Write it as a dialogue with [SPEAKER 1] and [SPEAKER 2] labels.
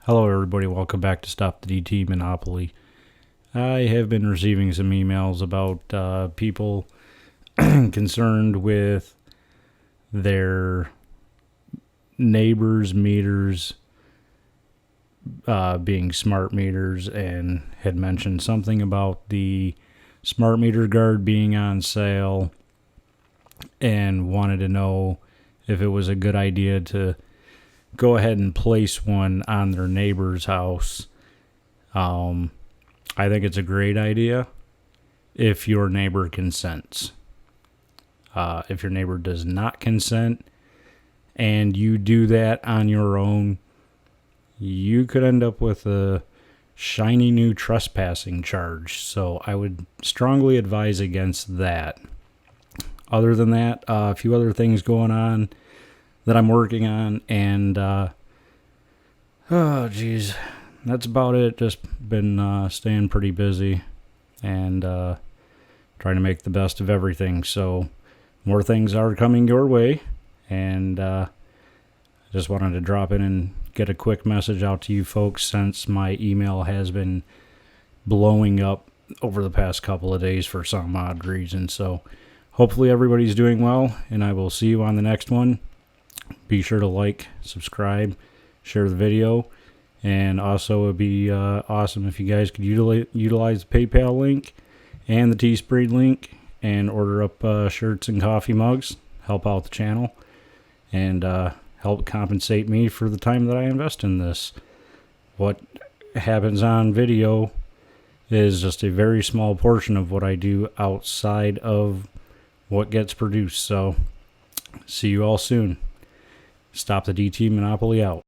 [SPEAKER 1] Hello, everybody. Welcome back to Stop The DTE Monopoly. I have been receiving some emails about people concerned with their neighbors' meters being smart meters, and had mentioned something about the smart meter guard being on sale and wanted to know if it was a good idea to go ahead and place one on their neighbor's house. I think it's a great idea if your neighbor consents. If your neighbor does not consent and you do that on your own, you could end up with a shiny new trespassing charge. So I would strongly advise against that. Other than that, a few other things going on that I'm working on, and that's about it. Just been staying pretty busy and trying to make the best of everything. So more things are coming your way, and just wanted to drop in and get a quick message out to you folks, since my email has been blowing up over the past couple of days for some odd reason. So hopefully everybody's doing well, and I will see you on the next one. Be sure to like, subscribe, share the video, and also it would be awesome if you guys could utilize the PayPal link and the Teespring link and order up shirts and coffee mugs. Help out the channel and help compensate me for the time that I invest in this. What happens on video is just a very small portion of what I do outside of what gets produced. So see you all soon. Stop the DTE Monopoly out.